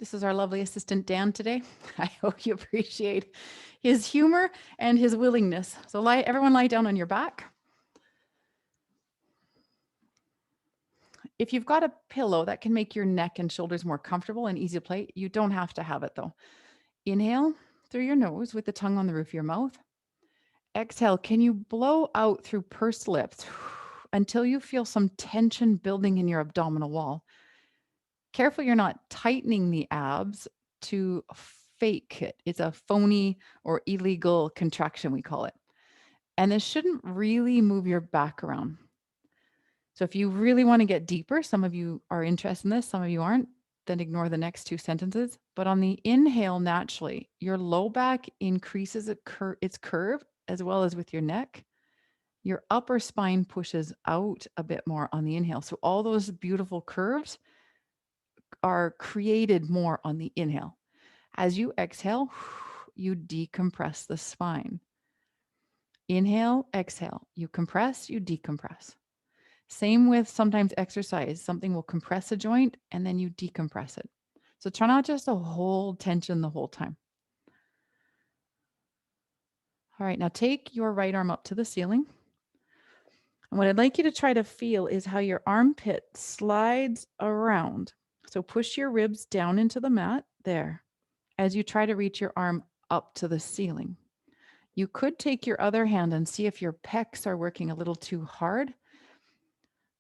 This is our lovely assistant, Dan, today. I hope you appreciate his humor and his willingness. So everyone lie down on your back. If you've got a pillow that can make your neck and shoulders more comfortable and easy to play, you don't have to have it though. Inhale through your nose with the tongue on the roof of your mouth. Exhale, can you blow out through pursed lips until you feel some tension building in your abdominal wall? Careful you're not tightening the abs to fake it. It's a phony or illegal contraction, we call it. And this shouldn't really move your back around. So if you really want to get deeper, some of you are interested in this, some of you aren't, then ignore the next two sentences. But on the inhale, naturally, your low back increases its curve as well as with your neck. Your upper spine pushes out a bit more on the inhale. So all those beautiful curves are created more on the inhale. As you exhale, you decompress the spine. Inhale, exhale. You compress, you decompress. Same with sometimes exercise. Something will compress a joint and then you decompress it. So try not just to hold tension the whole time. All right, now take your right arm up to the ceiling. And what I'd like you to try to feel is how your armpit slides around. So push your ribs down into the mat there as you try to reach your arm up to the ceiling. You could take your other hand and see if your pecs are working a little too hard.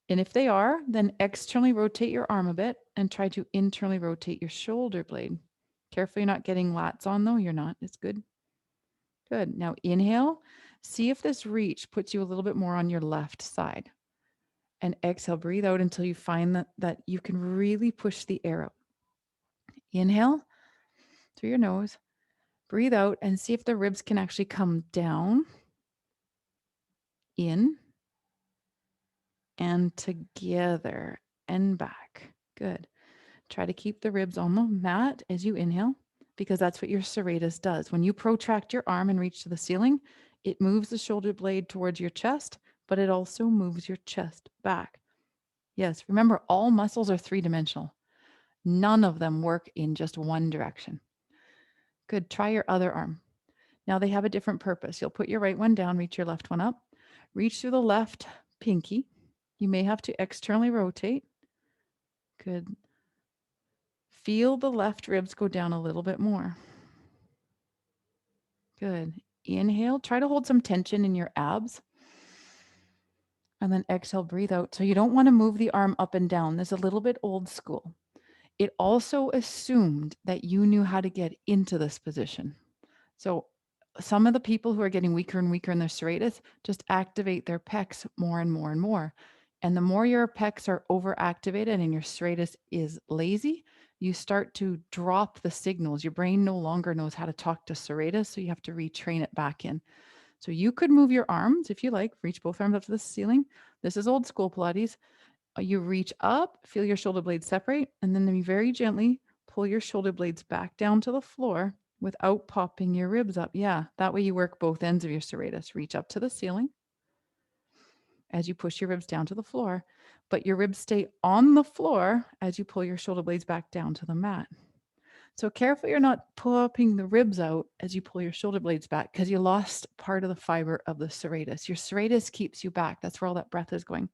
And if they are, then externally rotate your arm a bit and try to internally rotate your shoulder blade. Careful you're not getting lats on though. You're not. It's good. Good. Now inhale. See if this reach puts you a little bit more on your left side. And exhale, breathe out until you find that you can really push the air out. Inhale through your nose. Breathe out and see if the ribs can actually come down, in, and together and back. Good. Try to keep the ribs on the mat as you inhale, because that's what your serratus does. When you protract your arm and reach to the ceiling, it moves the shoulder blade towards your chest, but it also moves your chest back. Yes, remember, all muscles are three-dimensional. None of them work in just one direction. Good. Try your other arm. Now they have a different purpose. You'll put your right one down, reach your left one up, reach through the left pinky. You may have to externally rotate. Good. Feel the left ribs go down a little bit more. Good. Inhale. Try to hold some tension in your abs. And then exhale, breathe out. So you don't want to move the arm up and down. This is a little bit old school. It also assumed that you knew how to get into this position. So some of the people who are getting weaker and weaker in their serratus just activate their pecs more and more and more. And the more your pecs are overactivated and your serratus is lazy, you start to drop the signals. Your brain no longer knows how to talk to serratus, so you have to retrain it back in. So you could move your arms if you like, reach both arms up to the ceiling. This is old school Pilates. You reach up, feel your shoulder blades separate, and then you very gently pull your shoulder blades back down to the floor without popping your ribs up. Yeah, that way you work both ends of your serratus. Reach up to the ceiling as you push your ribs down to the floor, but your ribs stay on the floor as you pull your shoulder blades back down to the mat. So careful you're not popping the ribs out as you pull your shoulder blades back, because you lost part of the fiber of the serratus. Your serratus keeps you back. That's where all that breath is going.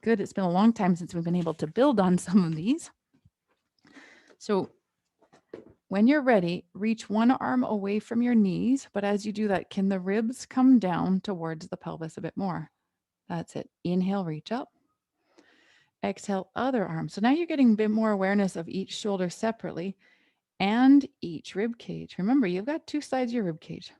Good. It's been a long time since we've been able to build on some of these. So when you're ready, reach one arm away from your knees, but as you do that, can the ribs come down towards the pelvis a bit more? That's it. Inhale, reach up. Exhale, other arm. So now you're getting a bit more awareness of each shoulder separately and each rib cage. Remember, you've got two sides of your rib cage.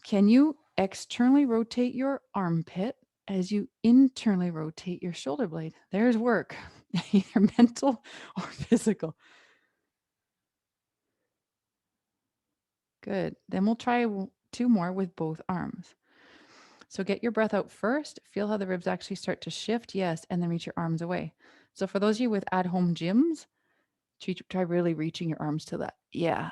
Can you externally rotate your armpit as you internally rotate your shoulder blade? There's work, either mental or physical. Good. Then we'll try two more with both arms. So get your breath out first. Feel how the ribs actually start to shift. Yes. And then reach your arms away. So for those of you with at-home gyms, try really reaching your arms to that. Yeah,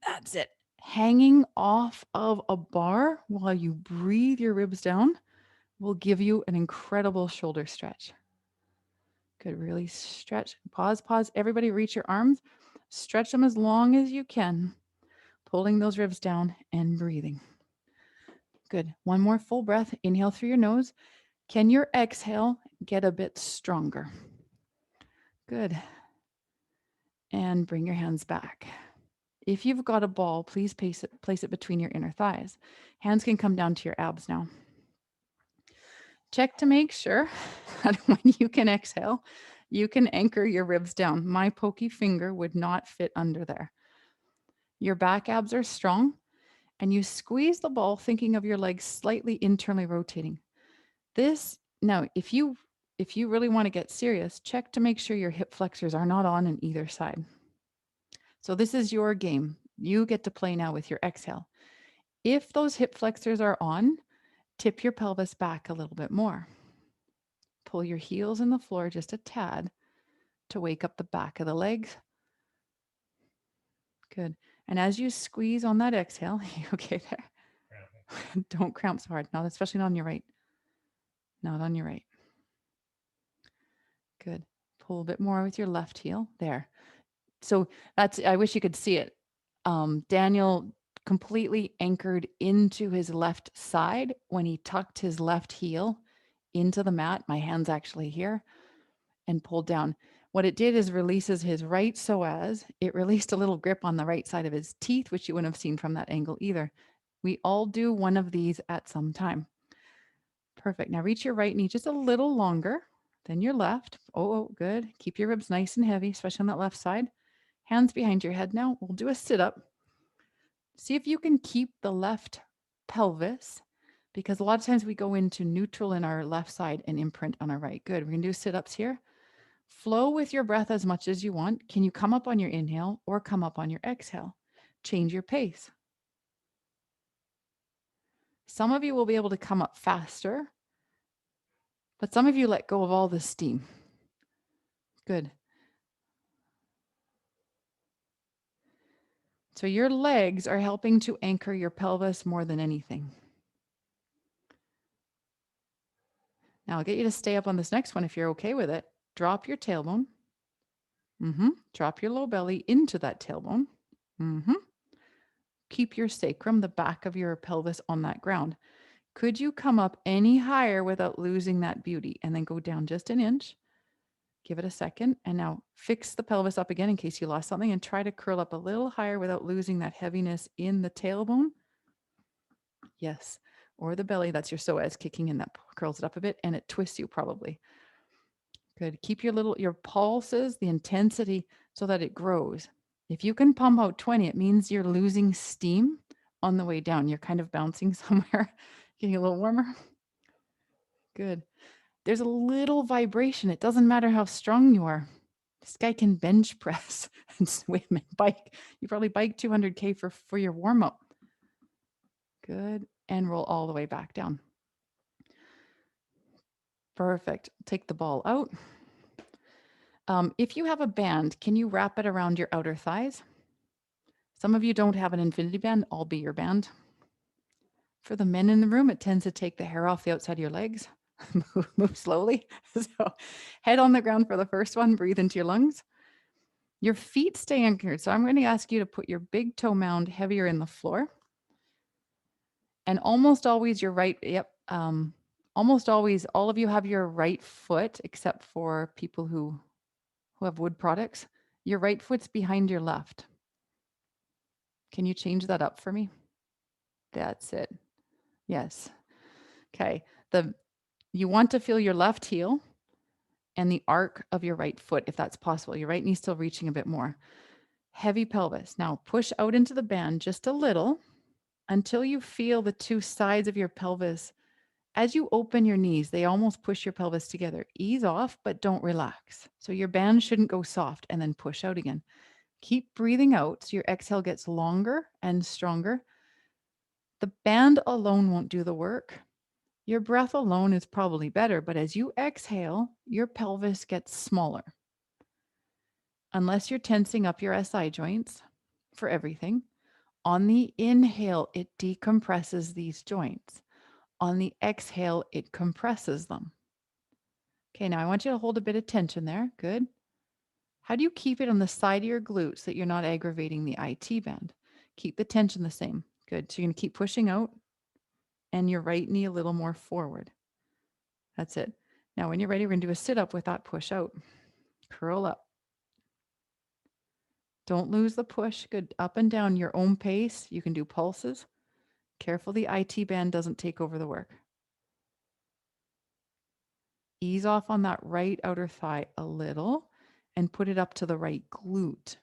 that's it. Hanging off of a bar while you breathe your ribs down will give you an incredible shoulder stretch. Good. Really stretch. Pause, pause. Everybody reach your arms. Stretch them as long as you can. Pulling those ribs down and breathing. Good. One more full breath. Inhale through your nose. Can your exhale get a bit stronger? Good. And bring your hands back. If you've got a ball, please place it between your inner thighs. Hands can come down to your abs now. Check to make sure that when you can exhale, you can anchor your ribs down. My pokey finger would not fit under there. Your back abs are strong, and you squeeze the ball thinking of your legs slightly internally rotating. This now, if you really want to get serious, check to make sure your hip flexors are not on either side. So this is your game. You get to play now with your exhale. If those hip flexors are on, tip your pelvis back a little bit more. Pull your heels in the floor just a tad to wake up the back of the legs. Good. And as you squeeze on that exhale, you okay there? Don't cramp so hard. Not especially not on your right. Not on your right. Good. Pull a bit more with your left heel. There. So that's, I wish you could see it. Daniel completely anchored into his left side when he tucked his left heel into the mat. My hand's actually here, and pulled down. What it did is releases his right psoas. It released a little grip on the right side of his teeth, which you wouldn't have seen from that angle either. We all do one of these at some time. Perfect. Now reach your right knee just a little longer than your left. Oh, good. Keep your ribs nice and heavy, especially on that left side. Hands behind your head now. We'll do a sit-up. See if you can keep the left pelvis, because a lot of times we go into neutral in our left side and imprint on our right. Good. We're going to do sit-ups here. Flow with your breath as much as you want. Can you come up on your inhale or come up on your exhale? Change your pace. Some of you will be able to come up faster, but some of you let go of all the steam. Good. So your legs are helping to anchor your pelvis more than anything. Now I'll get you to stay up on this next one if you're okay with it. Drop your tailbone. Drop your low belly into that tailbone. Keep your sacrum, the back of your pelvis, on that ground. Could you come up any higher without losing that beauty? And then go down just an inch. Give it a second. And now fix the pelvis up again in case you lost something, and try to curl up a little higher without losing that heaviness in the tailbone. Yes. Or the belly. That's your psoas kicking in. That curls it up a bit and it twists you probably. Good. Keep your pulses, the intensity, so that it grows. If you can pump out 20, it means you're losing steam on the way down. You're kind of bouncing somewhere, getting a little warmer. Good. There's a little vibration. It doesn't matter how strong you are. This guy can bench press and swim and bike. You probably bike 200K for your warm up. Good. And roll all the way back down. Perfect. Take the ball out. If you have a band, can you wrap it around your outer thighs? Some of you don't have an infinity band. I'll be your band. For the men in the room, it tends to take the hair off the outside of your legs. Move slowly. So head on the ground for the first one. Breathe into your lungs. Your feet stay anchored. So I'm going to ask you to put your big toe mound heavier in the floor. And almost always your right, almost always all of you have your right foot, except for people who have wood products. Your right foot's behind your left. Can you change that up for me? That's it. Yes. Okay. You want to feel your left heel and the arc of your right foot, if that's possible. Your right knee still reaching a bit more. Heavy pelvis. Now push out into the band just a little until you feel the two sides of your pelvis. As you open your knees, they almost push your pelvis together. Ease off, but don't relax. So your band shouldn't go soft, and then push out again. Keep breathing out so your exhale gets longer and stronger. The band alone won't do the work. Your breath alone is probably better, but as you exhale, your pelvis gets smaller. Unless you're tensing up your SI joints for everything. On the inhale, it decompresses these joints. On the exhale, it compresses them. Okay, now I want you to hold a bit of tension there. Good. How do you keep it on the side of your glutes so that you're not aggravating the IT band? Keep the tension the same. Good. So you're going to keep pushing out and your right knee a little more forward. That's it. Now, when you're ready, we're going to do a sit up with that push out. Curl up. Don't lose the push. Good. Up and down your own pace. You can do pulses. Careful the IT band doesn't take over the work. Ease off on that right outer thigh a little and put it up to the right glute.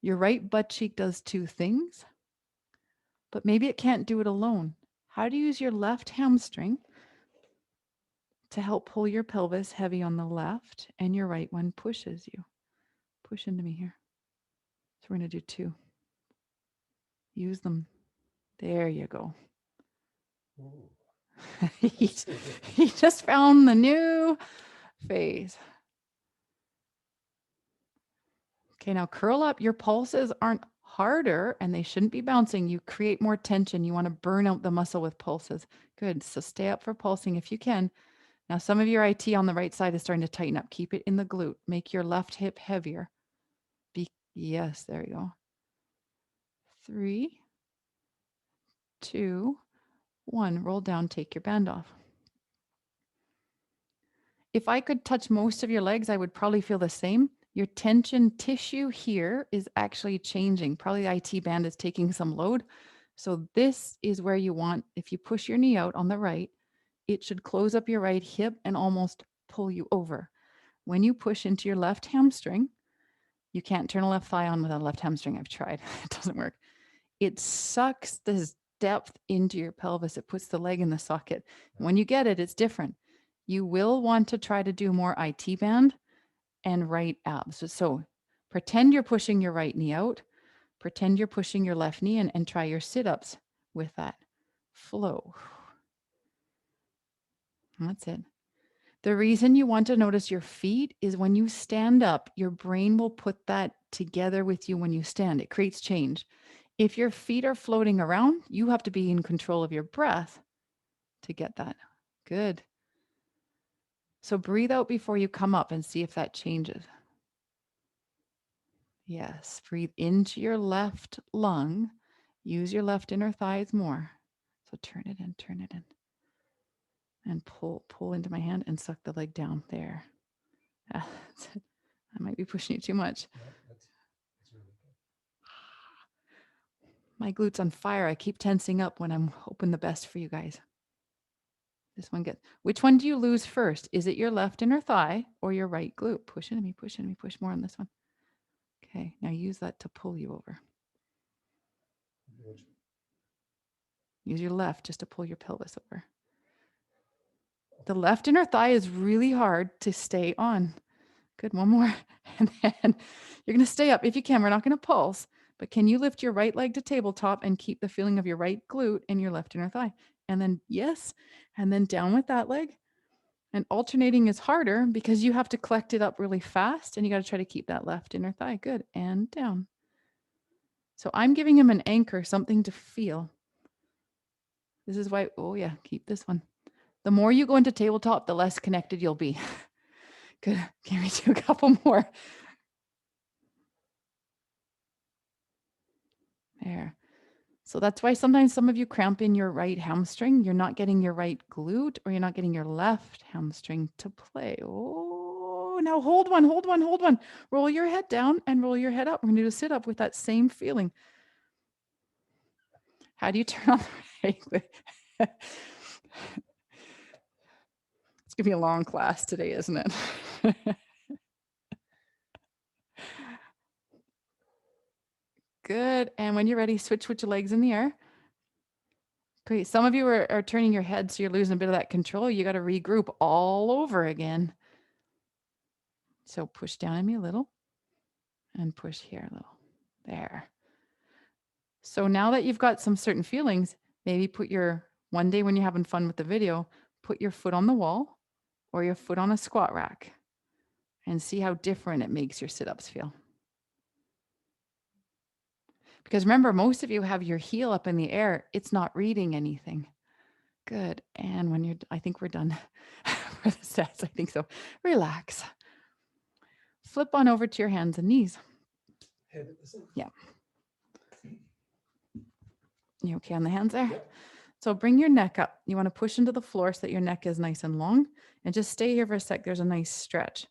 Your right butt cheek does two things, but maybe it can't do it alone. How do you use your left hamstring to help pull your pelvis heavy on the left and your right one pushes you? Push into me here. So we're going to do two. Use them. There you go. he just found the new phase. Okay, now curl up. Your pulses aren't harder and they shouldn't be bouncing. You create more tension. You want to burn out the muscle with pulses. Good. So stay up for pulsing if you can. Now, some of your IT on the right side is starting to tighten up. Keep it in the glute. Make your left hip heavier. Yes, there you go. 3, 2, 1. Roll down. Take your band off. If I could touch most of your legs, I would probably feel the same. Your tension tissue here is actually changing. Probably the IT band is taking some load. So this is where you want, if you push your knee out on the right, it should close up your right hip and almost pull you over. When you push into your left hamstring, you can't turn a left thigh on with a left hamstring. I've tried. It doesn't work. It sucks this depth into your pelvis. It puts the leg in the socket. When you get it, it's different. You will want to try to do more IT band and right abs. So pretend you're pushing your right knee out. Pretend you're pushing your left knee and try your sit-ups with that flow. That's it. The reason you want to notice your feet is when you stand up, your brain will put that together with you when you stand. It creates change. If your feet are floating around, you have to be in control of your breath to get that. Good. So breathe out before you come up and see if that changes. Yes. Breathe into your left lung. Use your left inner thighs more. So turn it in, turn it in. And pull into my hand and suck the leg down there. I might be pushing it too much. That's really good. My glute's on fire. I keep tensing up when I'm hoping the best for you guys. This one gets. Which one do you lose first? Is it your left inner thigh or your right glute? Push into me, push into me, push more on this one. Okay, now use that to pull you over. Use your left just to pull your pelvis over. The left inner thigh is really hard to stay on. Good, one more. And then you're going to stay up if you can. We're not going to pulse, but can you lift your right leg to tabletop and keep the feeling of your right glute and your left inner thigh? And then, yes, and then down with that leg. And alternating is harder because you have to collect it up really fast and you got to try to keep that left inner thigh. Good, and down. So I'm giving him an anchor, something to feel. This is why, oh yeah, keep this one. The more you go into tabletop, the less connected you'll be. Good. Can we do a couple more? There. So that's why sometimes some of you cramp in your right hamstring. You're not getting your right glute or you're not getting your left hamstring to play. Oh, now hold one, hold one, hold one. Roll your head down and roll your head up. We're going to do a sit up with that same feeling. How do you turn on the right glute? It's going to be a long class today, isn't it? Good. And when you're ready, switch with your legs in the air. Great. Some of you are turning your head, so you're losing a bit of that control. You got to regroup all over again. So push down on me a little and push here a little. There. So now that you've got some certain feelings, maybe put your, one day when you're having fun with the video, put your foot on the wall or your foot on a squat rack and see how different it makes your sit-ups feel. Because remember, most of you have your heel up in the air. It's not reading anything. Good. And when you're, I think we're done. for the sets. I think so. Relax. Flip on over to your hands and knees. Yeah. You okay on the hands there? Yep. So bring your neck up. You want to push into the floor so that your neck is nice and long, and just stay here for a sec. There's a nice stretch.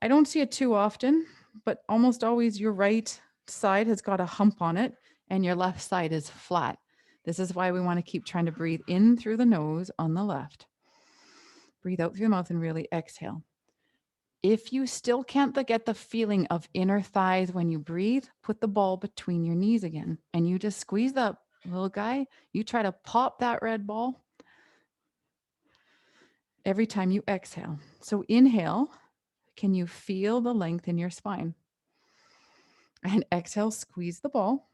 I don't see it too often, but almost always your right side has got a hump on it and your left side is flat. This is why we want to keep trying to breathe in through the nose on the left. Breathe out through the mouth and really exhale. If you still can't get the feeling of inner thighs when you breathe, put the ball between your knees again and you just squeeze that little guy. You try to pop that red ball every time you exhale. So inhale, can you feel the length in your spine? And exhale, squeeze the ball.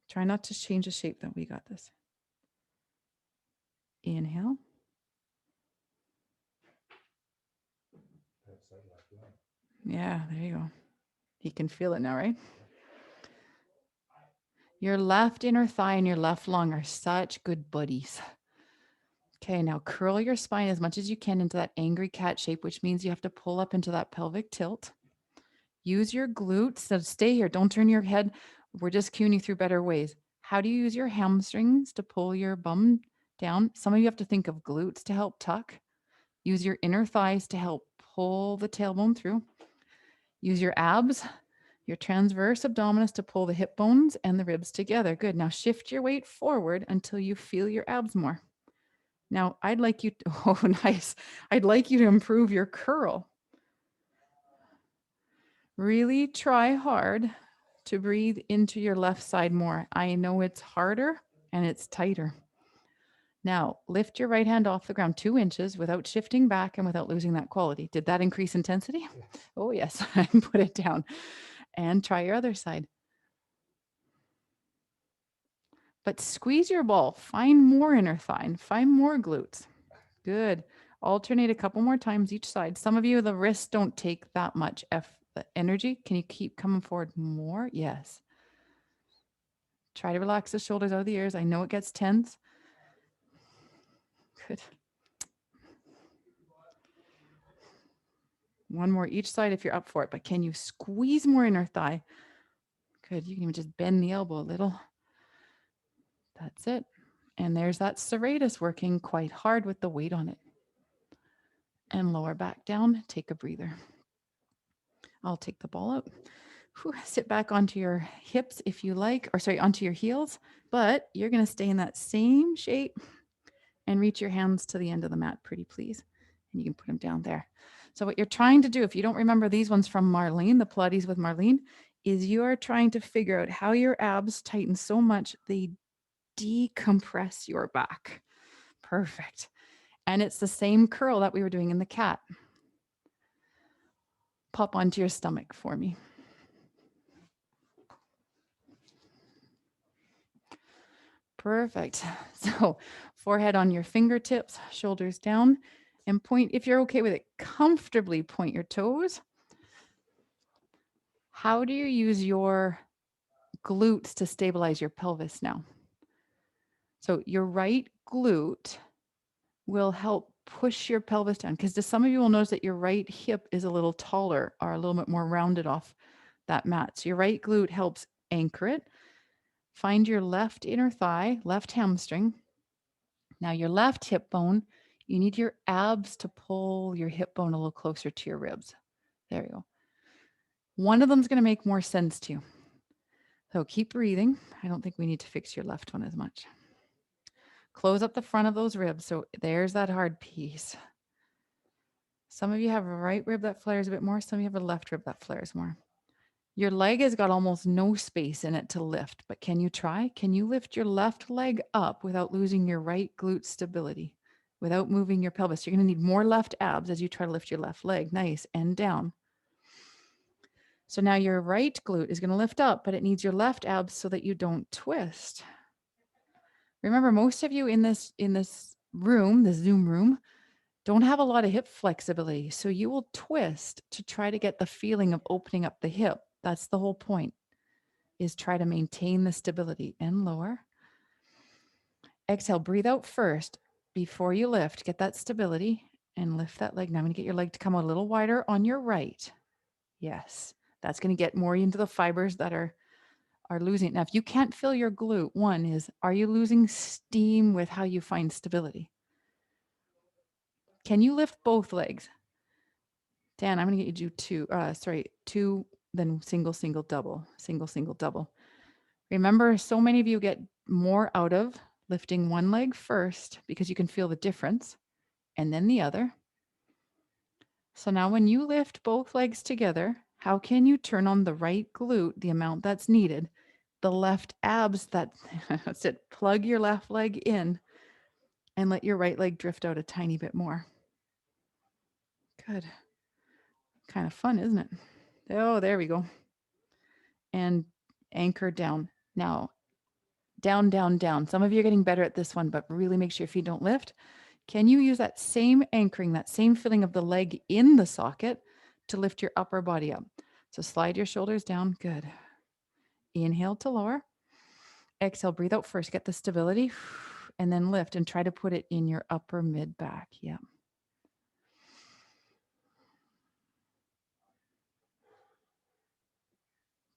Try not to change the shape, though. We got this. Inhale. Yeah, there you go. You can feel it now, right? Your left inner thigh and your left lung are such good buddies. Okay, now curl your spine as much as you can into that angry cat shape, which means you have to pull up into that pelvic tilt. Use your glutes. So stay here. Don't turn your head. We're just cueing you through better ways. How do you use your hamstrings to pull your bum down? Some of you have to think of glutes to help tuck. Use your inner thighs to help pull the tailbone through. Use your abs, your transverse abdominis to pull the hip bones and the ribs together. Good. Now shift your weight forward until you feel your abs more. Now I'd like you to, oh, nice. I'd like you to improve your curl. Really try hard to breathe into your left side more. I know it's harder and it's tighter. Now, lift your right hand off the ground 2 inches without shifting back and without losing that quality. Did that increase intensity? Yes. Oh, yes. And put it down. And try your other side. But squeeze your ball. Find more inner thigh. Find more glutes. Good. Alternate a couple more times each side. Some of you, the wrists don't take that much energy. Can you keep coming forward more? Yes. Try to relax the shoulders out of the ears. I know it gets tense. Good. One more each side if you're up for it, but can you squeeze more inner thigh? Good. You can even just bend the elbow a little. That's it. And there's that serratus working quite hard with the weight on it. And lower back down. Take a breather. I'll take the ball out. Whew, sit back onto your hips if you like, or sorry, onto your heels, but you're going to stay in that same shape and reach your hands to the end of the mat, pretty please. And you can put them down there. So what you're trying to do, if you don't remember these ones from Marlene, the Pilates with Marlene, is you are trying to figure out how your abs tighten so much they decompress your back. Perfect. And it's the same curl that we were doing in the cat. Pop onto your stomach for me. Perfect. So forehead on your fingertips, shoulders down, and point, if you're okay with it, comfortably point your toes. How do you use your glutes to stabilize your pelvis now? So your right glute will help push your pelvis down, because some of you will notice that your right hip is a little taller or a little bit more rounded off that mat. So your right glute helps anchor it. Find your left inner thigh, left hamstring. Now your left hip bone, you need your abs to pull your hip bone a little closer to your ribs. There you go. One of them is going to make more sense to you. So keep breathing. I don't think we need to fix your left one as much. Close up the front of those ribs. So there's that hard piece. Some of you have a right rib that flares a bit more. Some of you have a left rib that flares more. Your leg has got almost no space in it to lift, but can you try? Can you lift your left leg up without losing your right glute stability, without moving your pelvis? You're going to need more left abs as you try to lift your left leg. Nice. And down. So now your right glute is going to lift up, but it needs your left abs so that you don't twist. Remember, most of you in this room, the Zoom room, don't have a lot of hip flexibility. So you will twist to try to get the feeling of opening up the hip. That's the whole point, is try to maintain the stability and lower. Exhale, breathe out first before you lift. Get that stability And lift that leg. Now I'm going to get your leg to come a little wider on your right. Yes. That's going to get more into the fibers that are losing it. Now, if you can't feel your glute, one is, are you losing steam with how you find stability? Can you lift both legs? Dan, I'm going to get you to do two, then single, single, double, single, single, double. Remember, so many of you get more out of lifting one leg first because you can feel the difference, and then the other. So now when you lift both legs together, how can you turn on the right glute the amount that's needed? The left abs, that's it. Plug your left leg in and let your right leg drift out a tiny bit more. Good. Kind of fun, isn't it? Oh, there we go. And anchor down. Now, down, down, down. Some of you are getting better at this one, but really make sure your feet don't lift. Can you use that same anchoring, that same feeling of the leg in the socket to lift your upper body up? So slide your shoulders down. Good. Inhale to lower. Exhale, breathe out first. Get the stability and then lift and try to put it in your upper mid back. Yeah.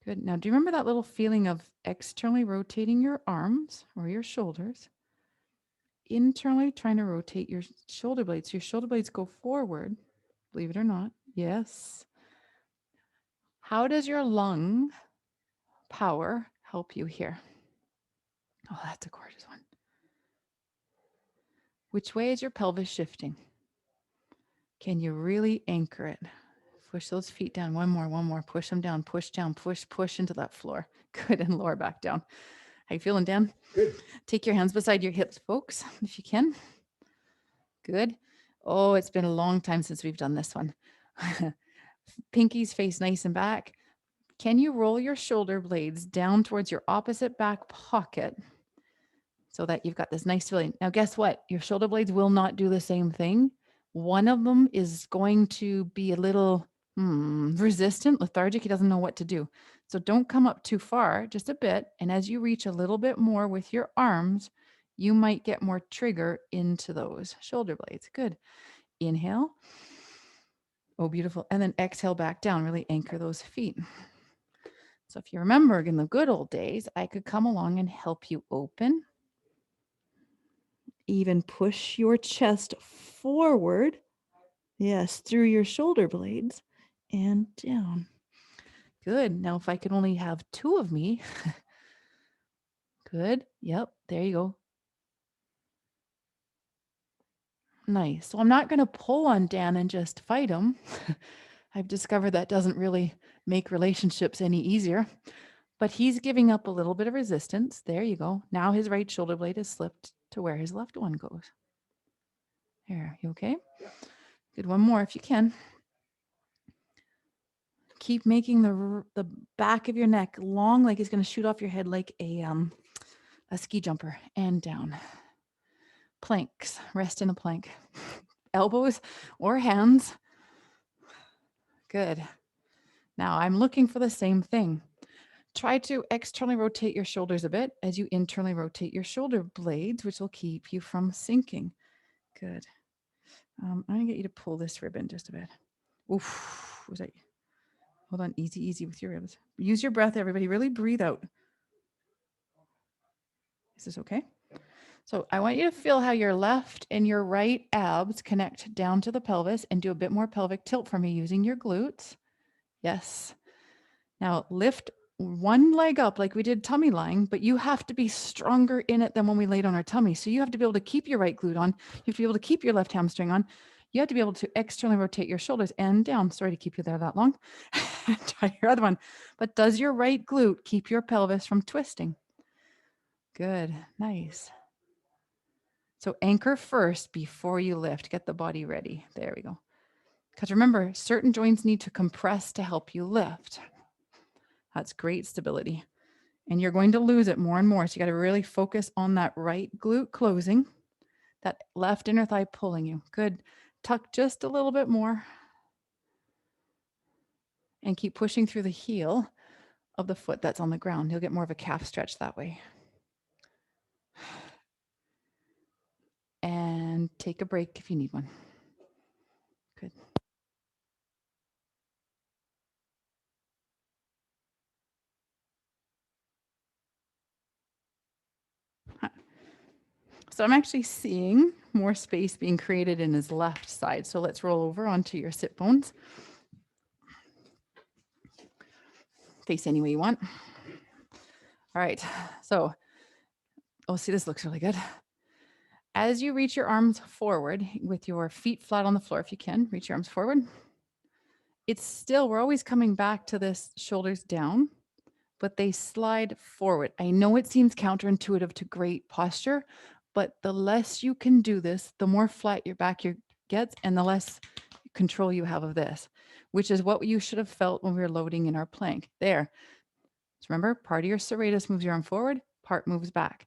Good. Now, do you remember that little feeling of externally rotating your arms or your shoulders? Internally trying to rotate your shoulder blades. Your shoulder blades go forward, believe it or not. Yes. How does your lung power help you here? Oh, that's a gorgeous one. Which way is your pelvis shifting? Can you really anchor it? Push those feet down. One more. Push them down, push into that floor. Good. And lower back down. How you feeling, Dan? Good. Take your hands beside your hips, folks, if you can. Good. Oh, it's been a long time since we've done this one. Pinkies face nice and back. Can you roll your shoulder blades down towards your opposite back pocket so that you've got this nice feeling? Now, guess what? Your shoulder blades will not do the same thing. One of them is going to be a little resistant, lethargic. He doesn't know what to do. So don't come up too far, just a bit. And as you reach a little bit more with your arms, you might get more trigger into those shoulder blades. Good. Inhale. Oh, beautiful. And then exhale back down. Really anchor those feet. So if you remember in the good old days, I could come along and help you open. Even push your chest forward. Yes, through your shoulder blades and down. Good. Now, if I could only have two of me. Good. Yep. There you go. Nice. So I'm not going to pull on Dan and just fight him. I've discovered that doesn't really make relationships any easier. But he's giving up a little bit of resistance. There you go. Now his right shoulder blade is slipped to where his left one goes. There. You okay? Yeah. Good. One more if you can. Keep making the back of your neck long, like it's going to shoot off your head like a ski jumper, and down. Planks. Rest in a plank. Elbows or hands. Good. Now I'm looking for the same thing. Try to externally rotate your shoulders a bit as you internally rotate your shoulder blades, which will keep you from sinking. Good. I'm going to get you to pull this ribbon just a bit. Oof. Was that? Hold on. Easy with your ribs. Use your breath, everybody. Really breathe out. Is this okay? So I want you to feel how your left and your right abs connect down to the pelvis and do a bit more pelvic tilt for me using your glutes. Yes. Now lift one leg up like we did tummy lying, but you have to be stronger in it than when we laid on our tummy. So you have to be able to keep your right glute on. You have to be able to keep your left hamstring on. You have to be able to externally rotate your shoulders and down. Sorry to keep you there that long. Try your other one. But does your right glute keep your pelvis from twisting? Good. Nice. So anchor first before you lift. Get the body ready. There we go. Because remember, certain joints need to compress to help you lift. That's great stability. And you're going to lose it more and more. So you got to really focus on that right glute closing, that left inner thigh pulling you. Good. Tuck just a little bit more. And keep pushing through the heel of the foot that's on the ground. You'll get more of a calf stretch that way. And take a break if you need one. So I'm actually seeing more space being created in his left side. So let's roll over onto your sit bones. Face any way you want. All right. So, oh, see, this looks really good. As you reach your arms forward with your feet flat on the floor, if you can, reach your arms forward. It's still, we're always coming back to this shoulders down, but they slide forward. I know it seems counterintuitive to great posture, but the less you can do this, the more flat your back gets and the less control you have of this, which is what you should have felt when we were loading in our plank. There. So remember, part of your serratus moves your arm forward, part moves back.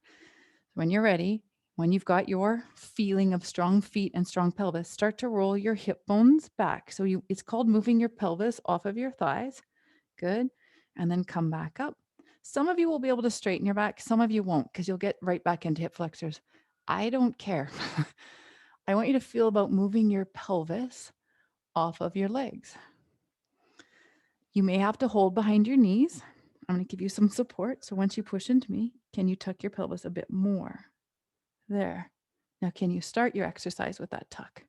When you're ready, when you've got your feeling of strong feet and strong pelvis, start to roll your hip bones back. So it's called moving your pelvis off of your thighs. Good. And then come back up. Some of you will be able to straighten your back. Some of you won't because you'll get right back into hip flexors. I don't care. I want you to feel about moving your pelvis off of your legs. You may have to hold behind your knees. I'm going to give you some support. So once you push into me, can you tuck your pelvis a bit more? There. Now, can you start your exercise with that tuck?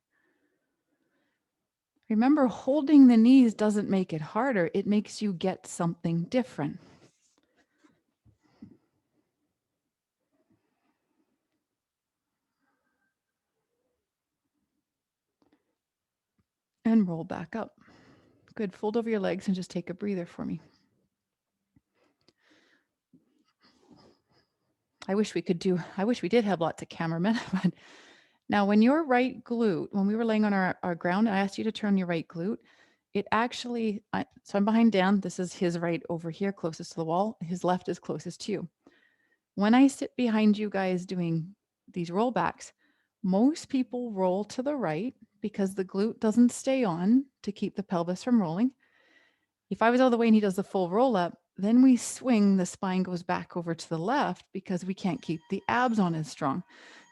Remember, holding the knees doesn't make it harder. It makes you get something different. And roll back up. Good. Fold over your legs and just take a breather for me. I wish we did have lots of cameramen. But now, when your right glute, when we were laying on our ground, I asked you to turn your right glute. It actually, so I'm behind Dan. This is his right over here, closest to the wall. His left is closest to you. When I sit behind you guys doing these rollbacks, most people roll to the right because the glute doesn't stay on to keep the pelvis from rolling. If I was all the way and he does the full roll up, then we swing, the spine goes back over to the left because we can't keep the abs on as strong.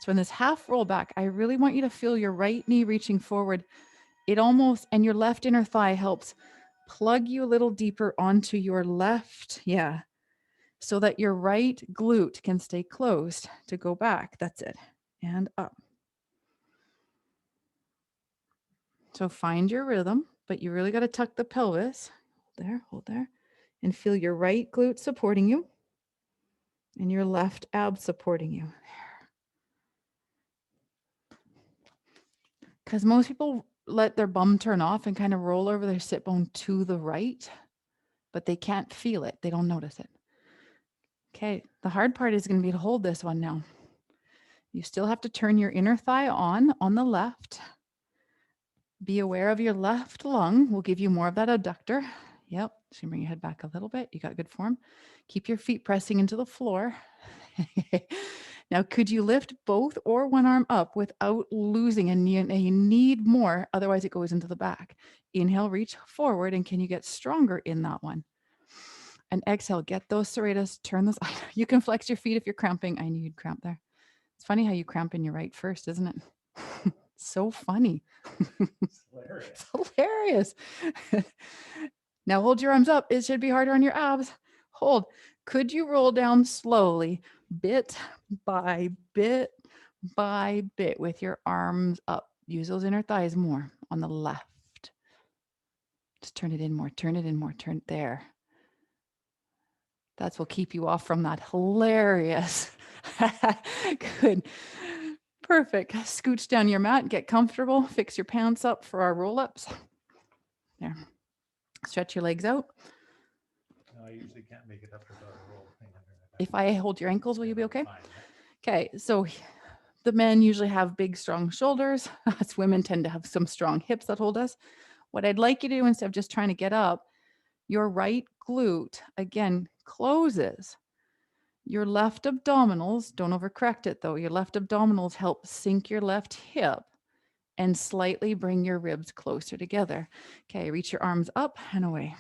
So in this half roll back, I really want you to feel your right knee reaching forward. It almost, and your left inner thigh helps plug you a little deeper onto your left. Yeah. So that your right glute can stay closed to go back. That's it. And up. So find your rhythm, but you really got to tuck the pelvis. Hold there, and feel your right glute supporting you and your left ab supporting you. Because most people let their bum turn off and kind of roll over their sit bone to the right, but they can't feel it. They don't notice it. Okay, the hard part is going to be to hold this one now. You still have to turn your inner thigh on the left. Be aware of your left lung. We'll give you more of that adductor. Yep. Just gonna bring your head back a little bit. You got good form. Keep your feet pressing into the floor. Now, could you lift both or one arm up without losing? And you need more, otherwise it goes into the back. Inhale, reach forward, and can you get stronger in that one? And exhale, get those serratus, turn those. You can flex your feet if you're cramping. I knew you'd cramp there. It's funny how you cramp in your right first, isn't it? So funny. It's hilarious. It's hilarious. Now hold your arms up. It should be harder on your abs. Hold. Could you roll down slowly, bit by bit by bit with your arms up? Use those inner thighs more on the left. Just turn it in more, turn it in more, turn there. That's what keep you off from that hilarious. Good. Perfect. Scooch down your mat, get comfortable, fix your pants up for our roll-ups. There. Stretch your legs out. No, I usually can't make it up without a roll thing under my back. If I hold your ankles, will you be okay? Okay, so the men usually have big, strong shoulders. Us women tend to have some strong hips that hold us. What I'd like you to do, instead of just trying to get up, your right glute, again, closes. Your left abdominals, don't overcorrect it though, your left abdominals help sink your left hip and slightly bring your ribs closer together. Okay, reach your arms up and away.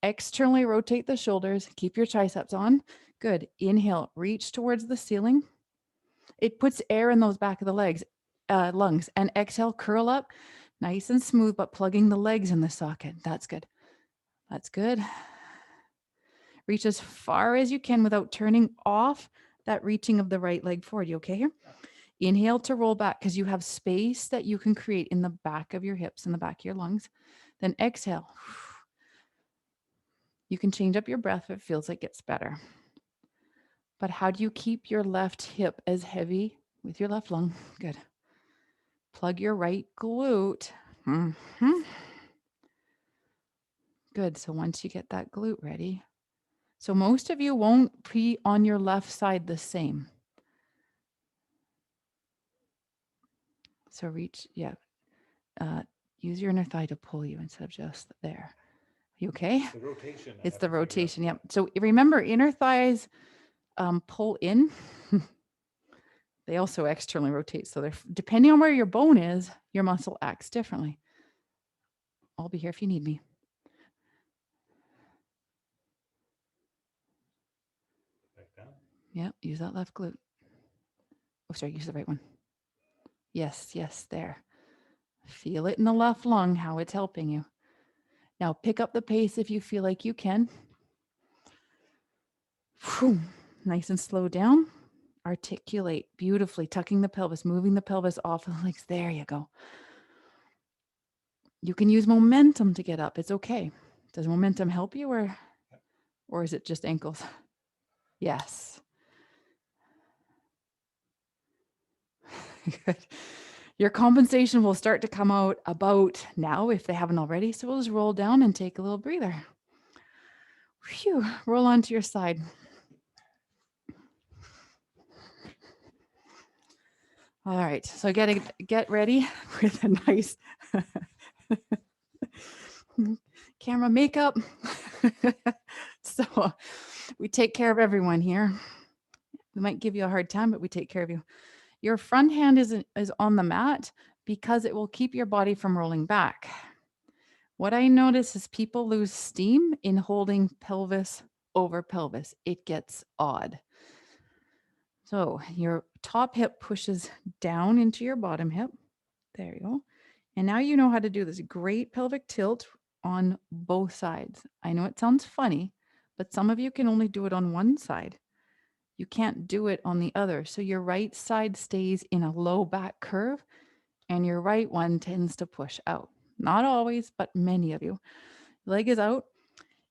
Externally rotate the shoulders, keep your triceps on. Good. Inhale, reach towards the ceiling. It puts air in those back of the lungs. And exhale, curl up, nice and smooth, but plugging the legs in the socket. That's good. That's good. Reach as far as you can without turning off that reaching of the right leg forward. You okay here? Yeah. Inhale to roll back because you have space that you can create in the back of your hips and the back of your lungs. Then exhale. You can change up your breath if it feels like it's better. But how do you keep your left hip as heavy with your left lung? Good. Plug your right glute. Mm-hmm. Good. So once you get that glute ready, so most of you won't be on your left side the same. So reach, yeah. Use your inner thigh to pull you instead of just there. You okay? The rotation. I It's have the to figure out. rotation. Yep. So remember, inner thighs pull in. They also externally rotate. So they're depending on where your bone is, your muscle acts differently. I'll be here if you need me. Back down. Yep. Use that left glute. Oh, sorry. Use the right one. Yes. Yes. There. Feel it in the left lung, how it's helping you. Now pick up the pace if you feel like you can. Whew. Nice and slow down. Articulate beautifully, tucking the pelvis, moving the pelvis off the legs. There you go. You can use momentum to get up. It's okay. Does momentum help you or is it just ankles? Yes. Good. Your compensation will start to come out about now if they haven't already. So we'll just roll down and take a little breather. Phew. Roll onto your side. All right. So get ready with a nice camera makeup. So we take care of everyone here. We might give you a hard time, but we take care of you. Your front hand is on the mat because it will keep your body from rolling back. What I notice is people lose steam in holding pelvis over pelvis. It gets odd. So your top hip pushes down into your bottom hip. There you go. And now you know how to do this great pelvic tilt on both sides. I know it sounds funny, but some of you can only do it on one side. You can't do it on the other. So your right side stays in a low back curve and your right one tends to push out. Not always, but many of you. Leg is out.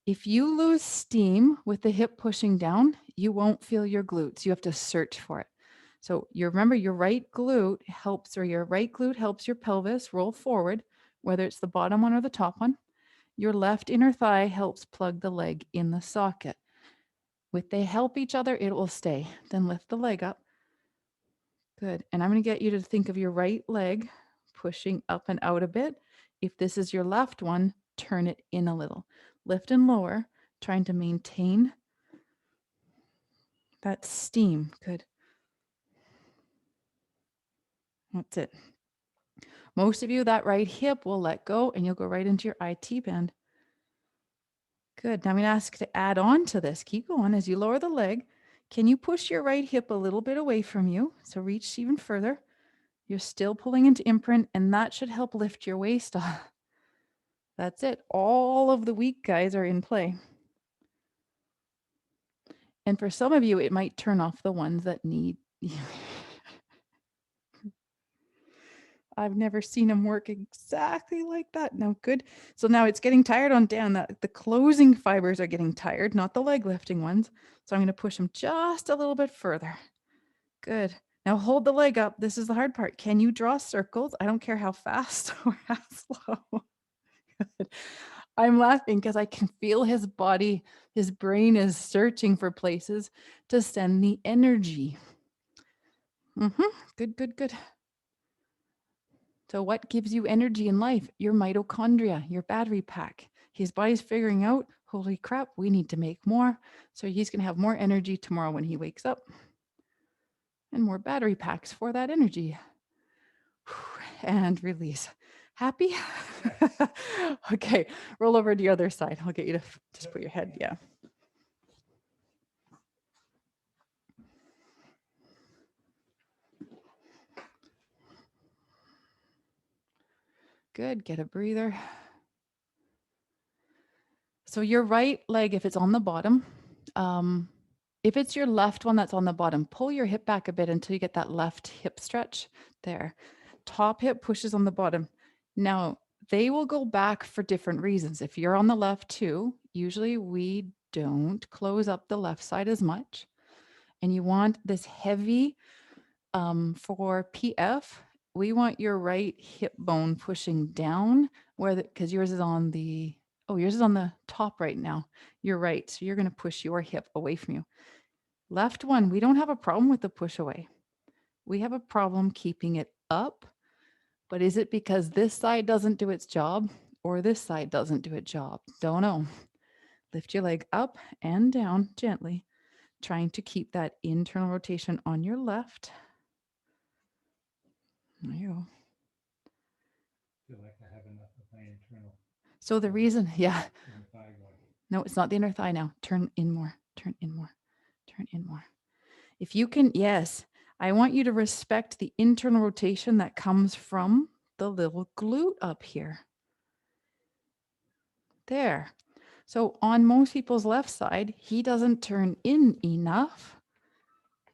If you lose steam with the hip pushing down, you won't feel your glutes. You have to search for it. So you remember your right glute helps, or your right glute helps your pelvis roll forward, whether it's the bottom one or the top one. Your left inner thigh helps plug the leg in the socket. If they help each other, it will stay. Then lift the leg up. Good. And I'm going to get you to think of your right leg pushing up and out a bit. If this is your left one, turn it in a little. Lift and lower, trying to maintain that steam. Good. That's it. Most of you, that right hip will let go and you'll go right into your IT band. Good. Now I'm going to ask to add on to this. Keep going as you lower the leg. Can you push your right hip a little bit away from you? So reach even further. You're still pulling into imprint, and that should help lift your waist off. That's it. All of the weak guys are in play. And for some of you, it might turn off the ones that need. I've never seen them work exactly like that. No, good. So now it's getting tired on down. The closing fibers are getting tired, not the leg lifting ones. So I'm going to push them just a little bit further. Good. Now hold the leg up. This is the hard part. Can you draw circles? I don't care how fast or how slow. Good. I'm laughing because I can feel his body, his brain is searching for places to send the energy. Good, good, good. So, what gives you energy in life? Your mitochondria, your battery pack. His body's figuring out, holy crap, we need to make more. So, he's going to have more energy tomorrow when he wakes up and more battery packs for that energy. And release. Happy? Yes. Okay, roll over to the other side. I'll get you to just put your head, yeah. Good, get a breather. So your right leg, if it's on the bottom, If it's your left one that's on the bottom, pull your hip back a bit until you get that left hip stretch. There. Top hip pushes on the bottom. Now, they will go back for different reasons. If you're on the left too, usually we don't close up the left side as much. And you want this heavy for PF, we want your right hip bone pushing down where the, because yours is on the, oh, yours is on the top right now. You're right. So you're going to push your hip away from you. Left one, we don't have a problem with the push away. We have a problem keeping it up. But is it because this side doesn't do its job or this side doesn't do its job? Don't know. Lift your leg up and down gently, trying to keep that internal rotation on your left. There you go. Feel like I have enough of my internal. So the reason, yeah. Inner thigh going. No, it's not the inner thigh now. Turn in more, turn in more, turn in more. If you can, yes, I want you to respect the internal rotation that comes from the little glute up here. There. So on most people's left side, he doesn't turn in enough.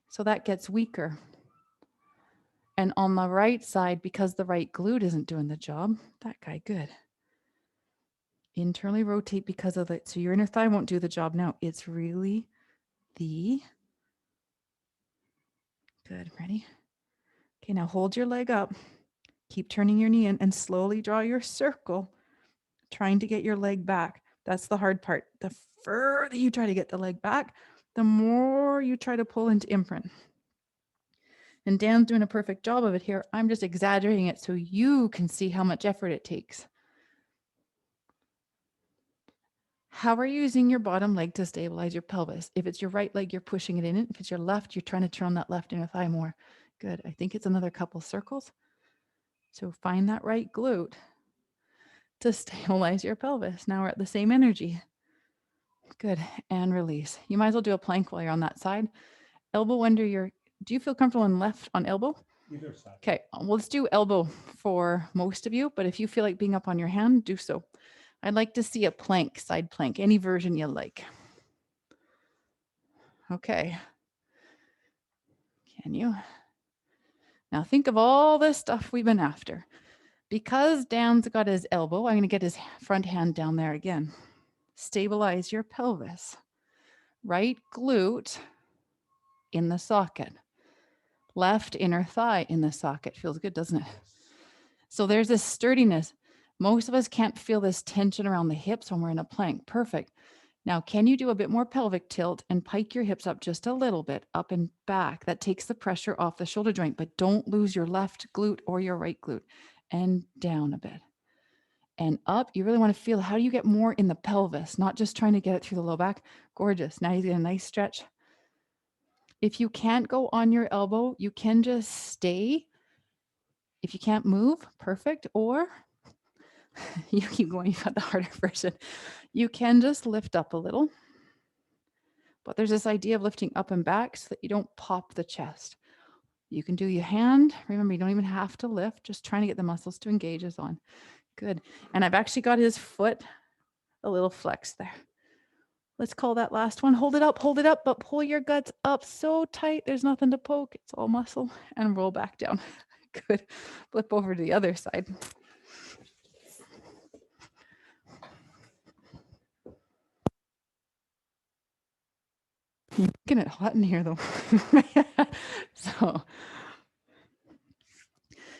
So that gets weaker. And on the right side, because the right glute isn't doing the job, that guy, good. Internally rotate because of it. So your inner thigh won't do the job now. It's really the, good, ready? Okay, now hold your leg up. Keep turning your knee in and slowly draw your circle, trying to get your leg back. That's the hard part. The further you try to get the leg back, the more you try to pull into imprint. And Dan's doing a perfect job of it here. I'm just exaggerating it so you can see how much effort it takes. How are you using your bottom leg to stabilize your pelvis? If it's your right leg, you're pushing it in. If it's your left, you're trying to turn on that left inner thigh more. Good. I think it's another couple circles. So find that right glute to stabilize your pelvis. Now we're at the same energy. Good. And release. You might as well do a plank while you're on that side. Elbow under your, do you feel comfortable in left on elbow? Either side. Okay, well, let's do elbow for most of you, but if you feel like being up on your hand, do so. I'd like to see a plank, side plank, any version you like. Okay. Can you? Now think of all this stuff we've been after. Because Dan's got his elbow, I'm going to get his front hand down there again. Stabilize your pelvis. Right glute in the socket. Left inner thigh in the socket. Feels good, doesn't it? Yes. So there's this sturdiness. Most of us can't feel this tension around the hips when we're in a plank. Perfect. Now, can you do a bit more pelvic tilt and pike your hips up just a little bit, up and back? That takes the pressure off the shoulder joint, but don't lose your left glute or your right glute. And down a bit. And up, you really want to feel, how do you get more in the pelvis, not just trying to get it through the low back? Gorgeous. Now you get a nice stretch. If you can't go on your elbow, you can just stay. If you can't move, perfect. Or you keep going, you got the harder version. You can just lift up a little. But there's this idea of lifting up and back so that you don't pop the chest. You can do your hand. Remember, you don't even have to lift, just trying to get the muscles to engage is on. Good. And I've actually got his foot a little flex there. Let's call that last one. Hold it up, but pull your guts up so tight. There's nothing to poke. It's all muscle and roll back down. Good. Flip over to the other side. You're getting it hot in here though. So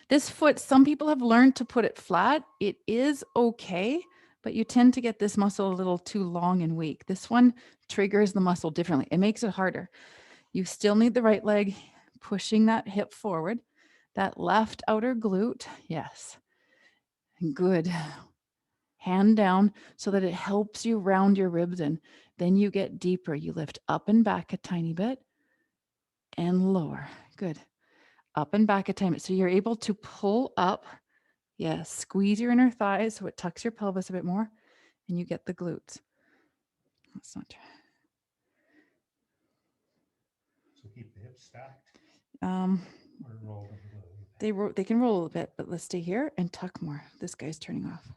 this foot, some people have learned to put it flat. It is okay, but you tend to get this muscle a little too long and weak. This one triggers the muscle differently. It makes it harder. You still need the right leg pushing that hip forward. That left outer glute, yes. Good. Hand down so that it helps you round your ribs in. Then you get deeper. You lift up and back a tiny bit and lower. Good. Up and back a tiny bit. So you're able to pull up. Yes. Squeeze your inner thighs so it tucks your pelvis a bit more and you get the glutes. That's not true. So keep the hips stacked Or roll them a little bit. they can roll a little bit, but let's stay here and tuck more. This guy's turning off.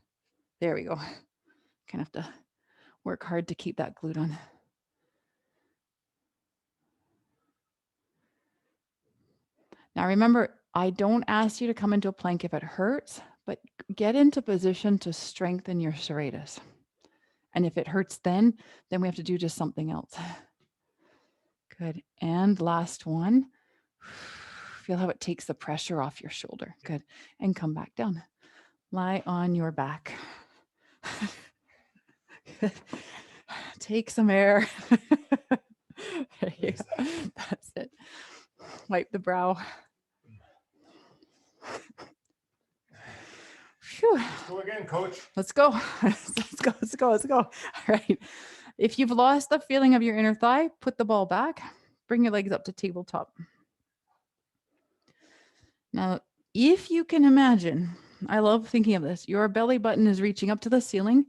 There we go. Kind of have to work hard to keep that glute on. Now remember, I don't ask you to come into a plank if it hurts, but get into position to strengthen your serratus. And if it hurts then we have to do just something else. Good. And last one. Feel how it takes the pressure off your shoulder. Good. And come back down. Lie on your back. Take some air. There you go. That's it. Wipe the brow. Whew. Let's go again, coach. Let's go. Let's go. All right. If you've lost the feeling of your inner thigh, put the ball back. Bring your legs up to tabletop. Now, if you can imagine, I love thinking of this, your belly button is reaching up to the ceiling.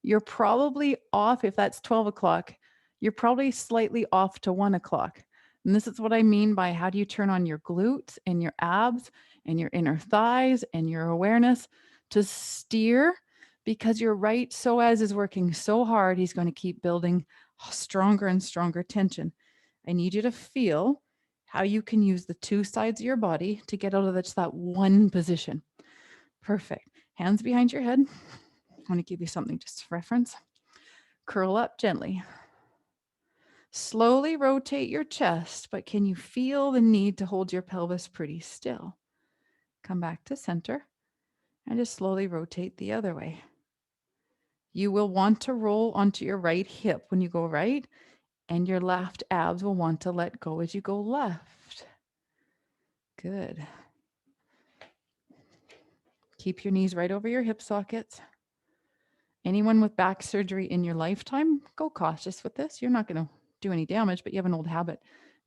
You're probably off, if that's 12 o'clock, you're probably slightly off to 1 o'clock. And this is what I mean by how do you turn on your glutes and your abs and your inner thighs and your awareness to steer, because your right psoas is working so hard, he's going to keep building stronger and stronger tension. I need you to feel how you can use the two sides of your body to get out of just that one position. Perfect. Hands behind your head. I want to give you something just to reference. Curl up gently. Slowly rotate your chest, but can you feel the need to hold your pelvis pretty still? Come back to center and just slowly rotate the other way. You will want to roll onto your right hip when you go right, and your left abs will want to let go as you go left. Good. Keep your knees right over your hip sockets. Anyone with back surgery in your lifetime, go cautious with this. You're not going to do any damage, but you have an old habit.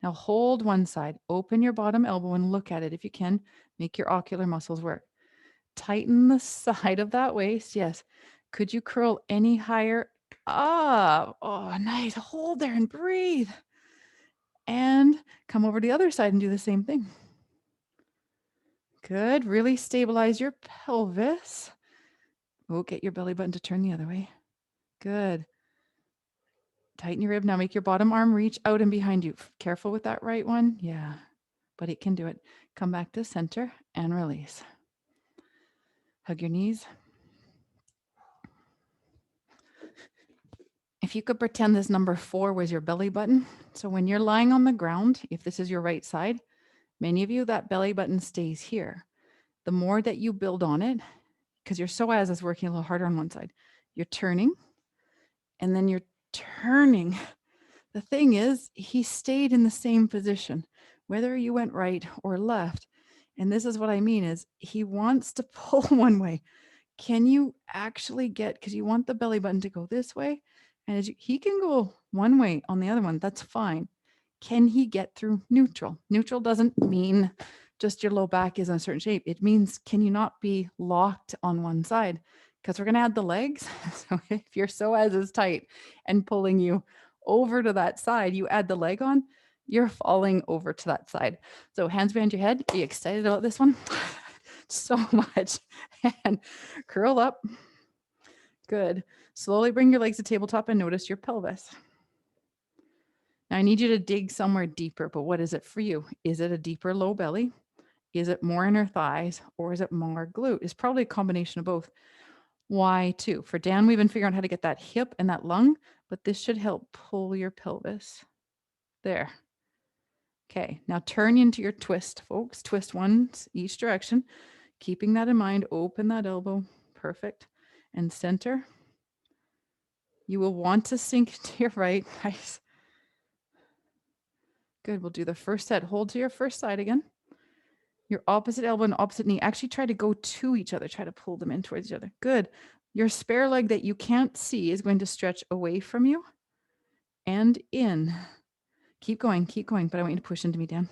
Now hold one side, open your bottom elbow and look at it if you can. Make your ocular muscles work. Tighten the side of that waist. Yes. Could you curl any higher? Ah, oh, nice. Hold there and breathe. And come over to the other side and do the same thing. Good. Really stabilize your pelvis. Oh, get your belly button to turn the other way. Good. Tighten your rib. Now make your bottom arm reach out and behind you. Careful with that right one. Yeah, but it can do it. Come back to center and release. Hug your knees. If you could pretend this number 4 was your belly button. So when you're lying on the ground, if this is your right side, many of you, that belly button stays here. The more that you build on it, because your psoas is working a little harder on one side, you're turning and then you're turning. The thing is, he stayed in the same position, whether you went right or left. And this is what I mean is he wants to pull one way. Can you actually get, because you want the belly button to go this way, and as he can go one way on the other one, that's fine. Can he get through neutral? Neutral doesn't mean just your low back is in a certain shape. It means, can you not be locked on one side? Because we're going to add the legs. So if your psoas is tight and pulling you over to that side, you add the leg on, you're falling over to that side. So hands behind your head. Are you excited about this one? So much. And curl up. Good. Slowly bring your legs to tabletop and notice your pelvis. Now I need you to dig somewhere deeper, but what is it for you? Is it a deeper low belly? Is it more inner thighs? Or is it more glute? It's probably a combination of both. Why too? For Dan, we've been figuring out how to get that hip and that lung, but this should help pull your pelvis. There. Okay, now turn into your twist, folks. Twist once each direction. Keeping that in mind, open that elbow. Perfect. And center. You will want to sink to your right. Nice. Good. We'll do the first set. Hold to your first side again. Your opposite elbow and opposite knee. Actually try to go to each other. Try to pull them in towards each other. Good. Your spare leg that you can't see is going to stretch away from you and in. Keep going, but I want you to push into me, Dan.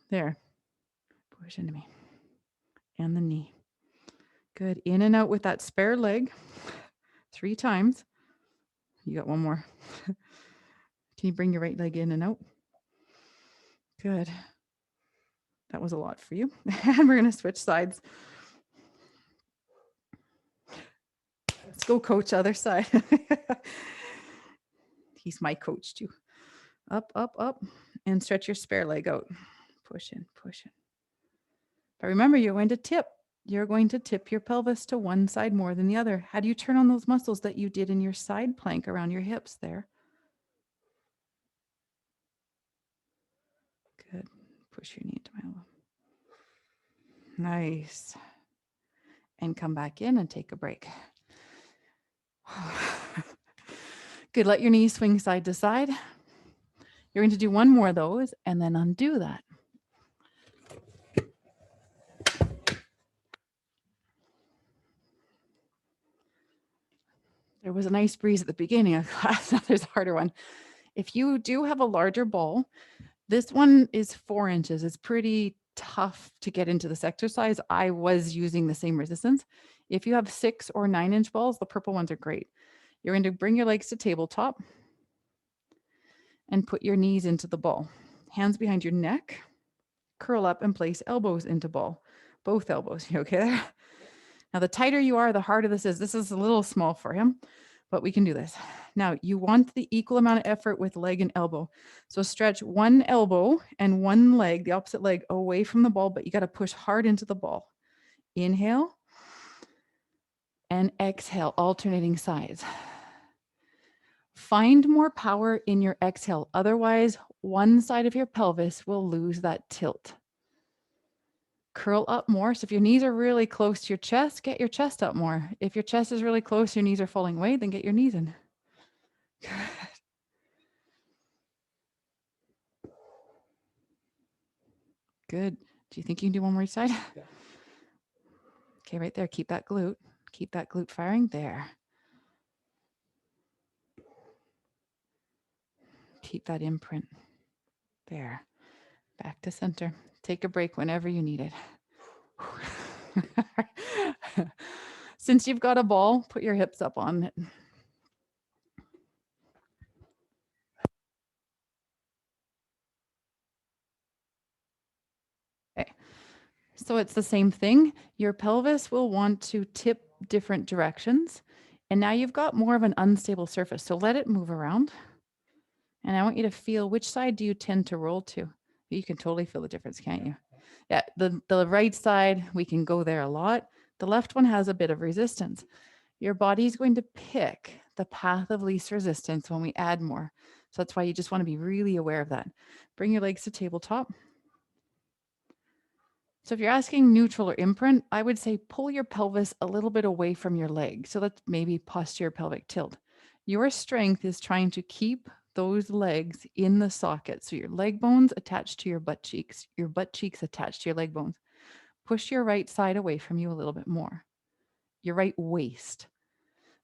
There. Push into me. And the knee. Good. In and out with that spare leg 3 times. You got one more. Can you bring your right leg in and out? Good. That was a lot for you. And we're going to switch sides. Let's go, coach, other side. He's my coach too. Up, up, up. And stretch your spare leg out. push in, push in. But remember, you're going to tip. You're going to tip your pelvis to one side more than the other. How do you turn on those muscles that you did in your side plank around your hips there? Good. Push your knee into my elbow. Nice. And come back in and take a break. Good. Let your knees swing side to side. You're going to do one more of those and then undo that. There was a nice breeze at the beginning of class. Now there's a harder one. If you do have a larger ball, this one is 4 inches. It's pretty tough to get into this exercise. I was using the same resistance. If you have 6 or 9-inch balls, the purple ones are great. You're going to bring your legs to tabletop and put your knees into the ball. Hands behind your neck, curl up and place elbows into ball. Both elbows. You okay there? Now, the tighter you are, the harder this is. This is a little small for him, but we can do this. Now, you want the equal amount of effort with leg and elbow. So stretch one elbow and one leg, the opposite leg, away from the ball, but you got to push hard into the ball. Inhale and exhale, alternating sides. Find more power in your exhale. Otherwise, one side of your pelvis will lose that tilt. Curl up more. So if your knees are really close to your chest, get your chest up more. If your chest is really close, your knees are falling away, then get your knees in. Good. Good. Do you think you can do one more each side? Yeah. Okay, right there. Keep that glute. Keep that glute firing there. Keep that imprint there. Back to center. Take a break whenever you need it. Since you've got a ball, put your hips up on it. Okay. So it's the same thing. Your pelvis will want to tip different directions. And now you've got more of an unstable surface. So let it move around. And I want you to feel, which side do you tend to roll to? You can totally feel the difference, can't you? Yeah, the right side, we can go there a lot. The left one has a bit of resistance. Your body's going to pick the path of least resistance when we add more. So that's why you just want to be really aware of that. Bring your legs to tabletop. So if you're asking neutral or imprint, I would say pull your pelvis a little bit away from your leg. So that's maybe posterior pelvic tilt. Your strength is trying to keep those legs in the socket. So your leg bones attached to your butt cheeks attached to your leg bones. Push your right side away from you a little bit more. Your right waist.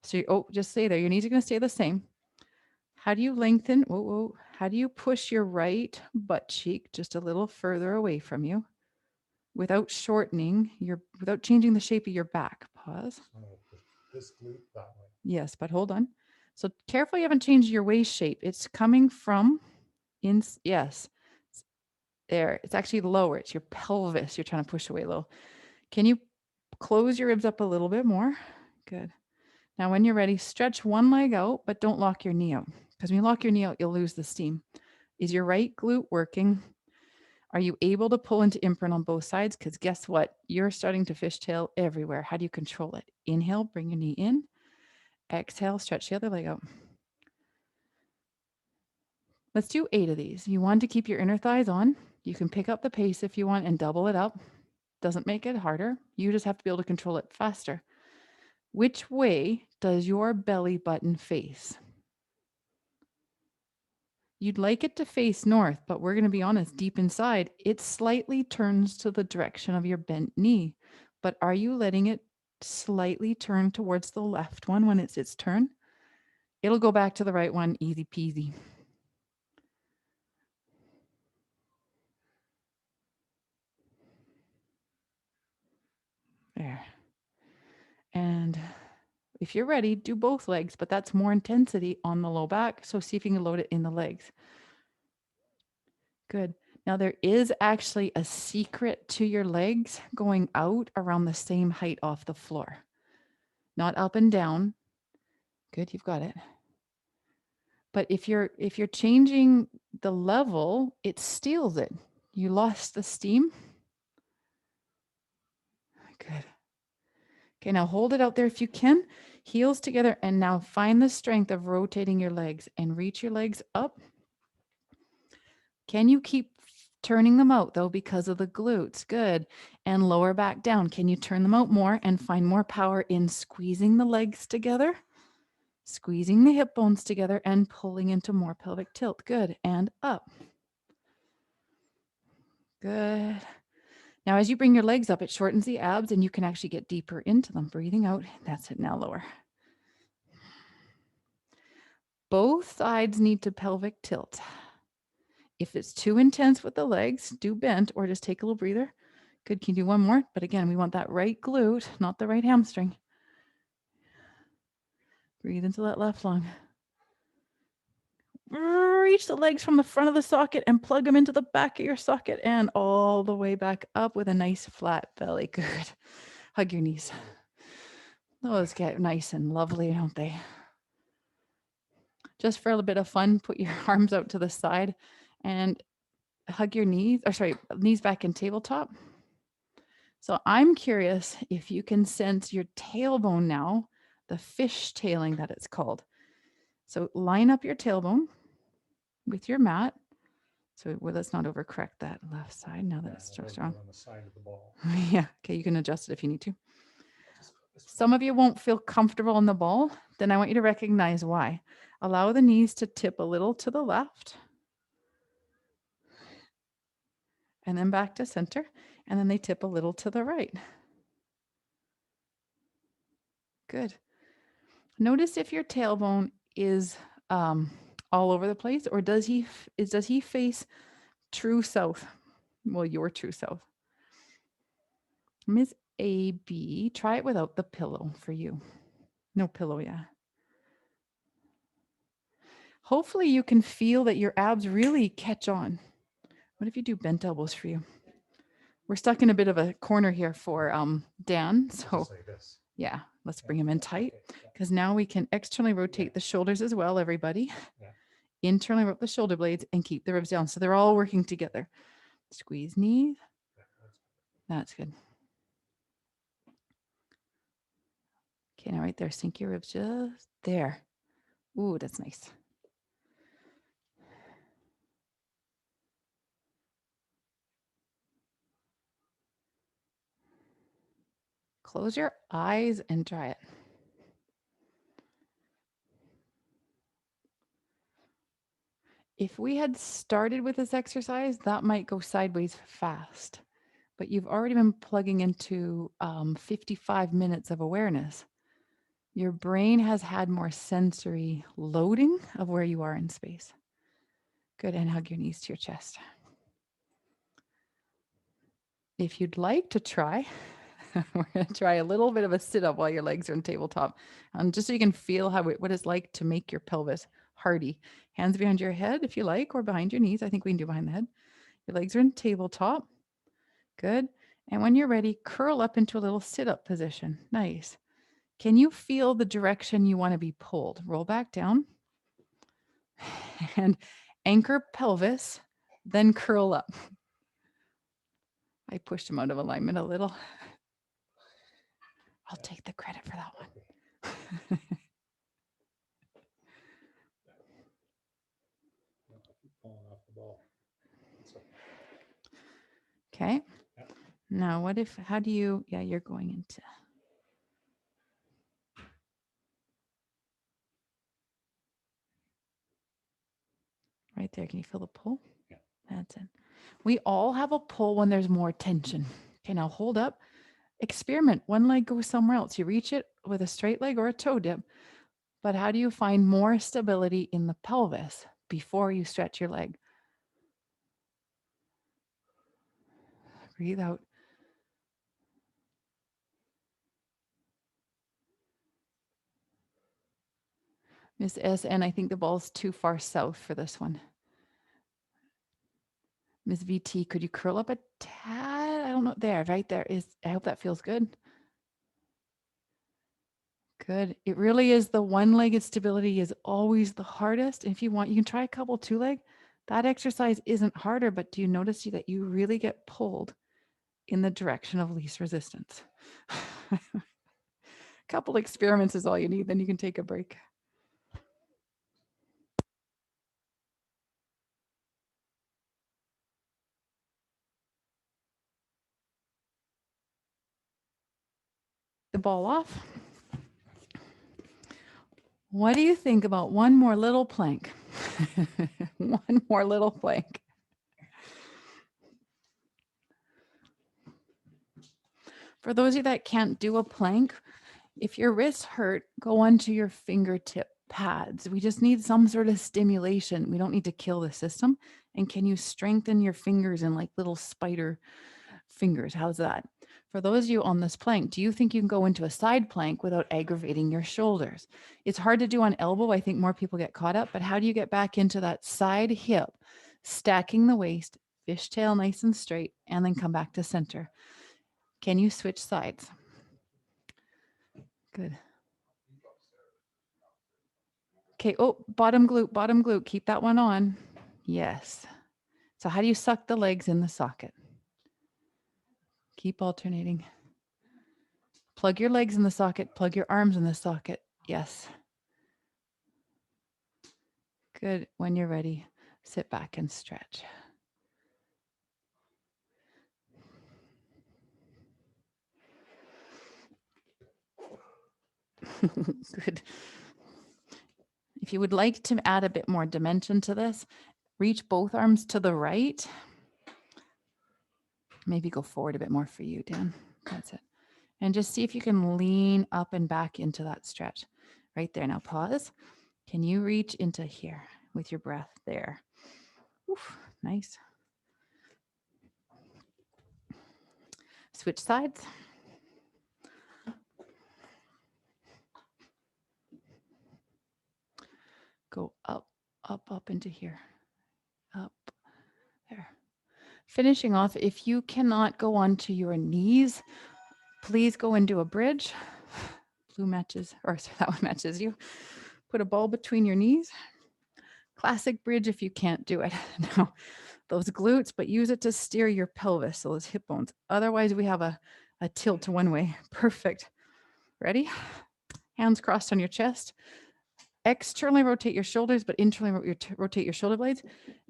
So just stay there. Your knees are going to stay the same. How do you lengthen? Whoa, whoa. How do you push your right butt cheek just a little further away from you without without changing the shape of your back? Pause. So I'm gonna push this glute that way. Yes, but hold on. So careful you haven't changed your waist shape. It's coming from yes. There. It's actually lower. It's your pelvis you're trying to push away a little. Can you close your ribs up a little bit more? Good. Now, when you're ready, stretch one leg out, but don't lock your knee out. Because when you lock your knee out, you'll lose the steam. Is your right glute working? Are you able to pull into imprint on both sides? Because guess what? You're starting to fishtail everywhere. How do you control it? Inhale, bring your knee in. Exhale, stretch the other leg out. Let's do 8 of these. You want to keep your inner thighs on. You can pick up the pace if you want and double it up. Doesn't make it harder. You just have to be able to control it faster. Which way does your belly button face? You'd like it to face north, but we're going to be honest, deep inside, it slightly turns to the direction of your bent knee. But are you letting it slightly turn towards the left one when it's its turn? It'll go back to the right one, easy peasy. There. And if you're ready, do both legs, but that's more intensity on the low back. So see if you can load it in the legs. Good. Now there is actually a secret to your legs going out around the same height off the floor. Not up and down. Good, you've got it. But if you're changing the level, it steals it. You lost the steam? Good. Okay, now hold it out there if you can. Heels together, and now find the strength of rotating your legs and reach your legs up. Can you keep turning them out though because of the glutes? Good. And lower back down. Can you turn them out more and find more power in squeezing the legs together, squeezing the hip bones together, and pulling into more pelvic tilt? Good. And up. Good. Now, as you bring your legs up, it shortens the abs and you can actually get deeper into them. Breathing out. That's it. Now lower. Both sides need to pelvic tilt. If it's too intense with the legs, do bent or just take a little breather. Good. Can you do one more? But again, we want that right glute, not the right hamstring. Breathe into that left lung. Reach the legs from the front of the socket and plug them into the back of your socket and all the way back up with a nice flat belly. Good. Hug your knees. Those get nice and lovely, don't they? Just for a little bit of fun, put your arms out to the side and hug your knees, or sorry, knees back in tabletop. So I'm curious if you can sense your tailbone now, the fish tailing that it's called. So line up your tailbone with your mat. So let's not overcorrect that left side now that Yeah, it's I was strong. on the side of the ball. Yeah. Okay. You can adjust it if you need to. Just go this way. Some of you won't feel comfortable in the ball. Then I want you to recognize why. Allow the knees to tip a little to the left and then back to center. And then they tip a little to the right. Good. Notice if your tailbone is all over the place, or does he face true south? Well, your true south. Miss AB, try it without the pillow for you. No pillow, yeah. Hopefully you can feel that your abs really catch on. What if you do bent elbows for you? We're stuck in a bit of a corner here for Dan. So Just like this. yeah, let's Yeah, bring him in yeah, tight okay, yeah, because now we can externally rotate Yeah. the shoulders as well, everybody. Yeah. Internally rotate the shoulder blades and keep the ribs down. So they're all working together. Squeeze knees. yeah, That's good. Okay, now right there, sink your ribs just there. Ooh, that's nice. Close your eyes and try it. If we had started with this exercise, that might go sideways fast, but you've already been plugging into 55 minutes of awareness. Your brain has had more sensory loading of where you are in space. Good, and hug your knees to your chest. If you'd like to try, we're going to try a little bit of a sit up while your legs are on tabletop, just so you can feel what it's like to make your pelvis hardy. Hands behind your head if you like, or behind your knees. I think we can do behind the head. Your legs are in tabletop. Good. And when you're ready, curl up into a little sit up position. Nice. Can you feel the direction you want to be pulled? Roll back down and anchor pelvis, then curl up. I pushed him out of alignment a little. I'll take the credit for that one. I keep falling off the ball. So, Okay. Yeah. Now, how do you, yeah, you're going into. Right there. Can you feel the pull? Yeah. That's it. We all have a pull when there's more tension. Okay, now hold up. Experiment. One leg goes somewhere else. You reach it with a straight leg or a toe dip. But how do you find more stability in the pelvis before you stretch your leg? Breathe out. Miss SN, I think the ball's too far south for this one. Miss VT, could you curl up a tad? I don't know. There, right there is. I hope that feels good. Good. It really is the one-legged stability is always the hardest. If you want, you can try a couple two-leg. That exercise isn't harder, but do you notice that you really get pulled in the direction of least resistance? A couple experiments is all you need, then you can take a break. The ball off. What do you think about one more little plank? One more little plank. For those of you that can't do a plank, if your wrists hurt, go onto your fingertip pads. We just need some sort of stimulation. We don't need to kill the system. And can you strengthen your fingers in like little spider fingers? How's that? For those of you on this plank, do you think you can go into a side plank without aggravating your shoulders? It's hard to do on elbow. I think more people get caught up, but how do you get back into that side hip, stacking the waist, fishtail nice and straight, and then come back to center? Can you switch sides? Good. Okay. Oh, bottom glute, bottom glute. Keep that one on. Yes. So how do you suck the legs in the socket? Keep alternating. Plug your legs in the socket, plug your arms in the socket. Yes. Good. When you're ready, sit back and stretch. Good. If you would like to add a bit more dimension to this, reach both arms to the right. Maybe go forward a bit more for you, Dan. That's it. And just see if you can lean up and back into that stretch. Right there. Now pause. Can you reach into here with your breath there? Oof, nice. Switch sides. Go up, up, up into here. Up there. Finishing off, if you cannot go onto your knees, please go into a bridge. Blue matches, or sorry, that one matches you. Put a ball between your knees. Classic bridge if you can't do it. Now, those glutes, but use it to steer your pelvis, so those hip bones. Otherwise, we have a tilt to one way. Perfect. Ready? Hands crossed on your chest. Externally rotate your shoulders, but internally rotate your shoulder blades.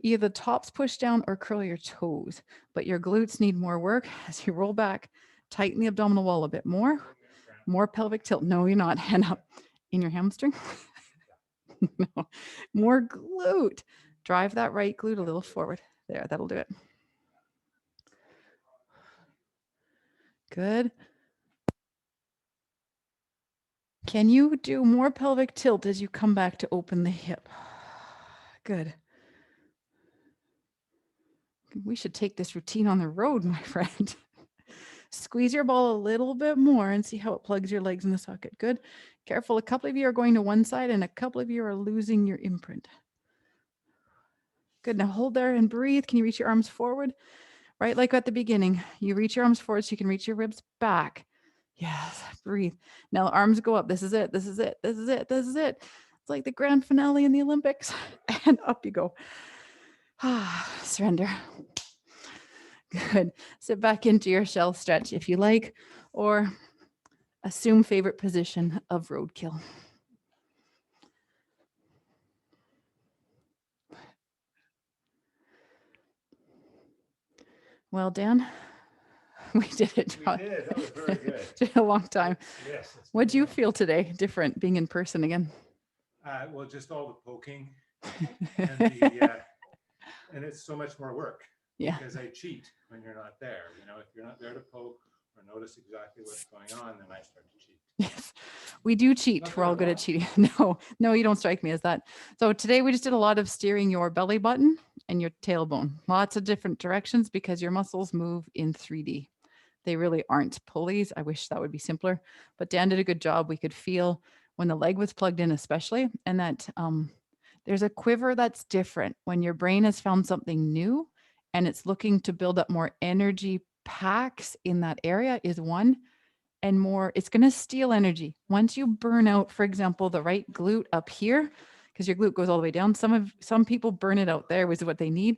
Either the tops push down or curl your toes, but your glutes need more work as you roll back. Tighten the abdominal wall a bit more. More pelvic tilt. No, you're not. Hand up in your hamstring. No. More glute. Drive that right glute a little forward. There, that'll do it. Good. Can you do more pelvic tilt as you come back to open the hip? Good. We should take this routine on the road, my friend. Squeeze your ball a little bit more and see how it plugs your legs in the socket. Good. Careful. A couple of you are going to one side and a couple of you are losing your imprint. Good. Now hold there and breathe. Can you reach your arms forward? Right, like at the beginning. You reach your arms forward so you can reach your ribs back. Yes, breathe. Now arms go up. This is it. This is it. This is it. This is it. It's like the grand finale in the Olympics. And up you go. Surrender. Good. Sit back into your shell stretch if you like, or assume favorite position of roadkill. Well, Dan, we did it. We did. That was very good. Took a long time. Yes. What do you feel today different being in person again? Well, just all the poking and and it's so much more work. Yeah. Because I cheat when you're not there. You know, if you're not there to poke or notice exactly what's going on, then I start to cheat. Yes, we do cheat. We're all good at cheating. No, you don't strike me as that. So today we just did a lot of steering your belly button and your tailbone. Lots of different directions because your muscles move in 3D. They really aren't pulleys. I wish that would be simpler, but Dan did a good job. We could feel when the leg was plugged in, especially, and that there's a quiver that's different when your brain has found something new and it's looking to build up more energy packs in that area is one, and more, it's going to steal energy. Once you burn out, for example, the right glute up here, because your glute goes all the way down. Some people burn it out there, which is what they need,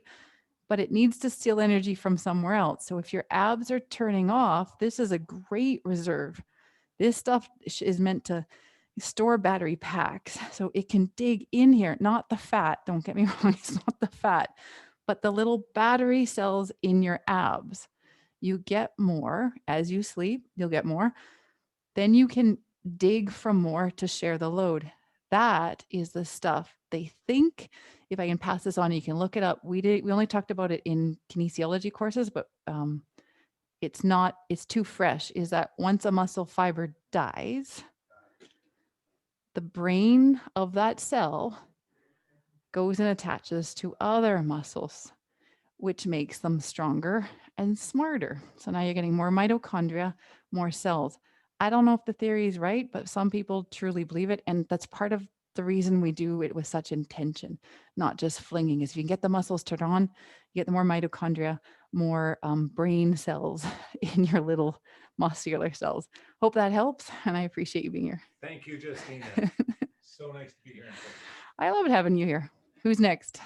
but it needs to steal energy from somewhere else. So if your abs are turning off, this is a great reserve. This stuff is meant to store battery packs so it can dig in here, not the fat. Don't get me wrong, it's not the fat, but the little battery cells in your abs. You get more as you sleep, you'll get more. Then you can dig from more to share the load. That is the stuff they think. If I can pass this on, you can look it up. We only talked about it in kinesiology courses, but it's too fresh. Is that once a muscle fiber dies, the brain of that cell goes and attaches to other muscles, which makes them stronger and smarter. So now you're getting more mitochondria, more cells. I don't know if the theory is right, but some people truly believe it. And that's part of the reason we do it with such intention, not just flinging. Is if you can get the muscles turned on, you get the more mitochondria, more brain cells in your little muscular cells. Hope that helps. And I appreciate you being here. Thank you, Justina. So nice to be here. I love having you here. Who's next?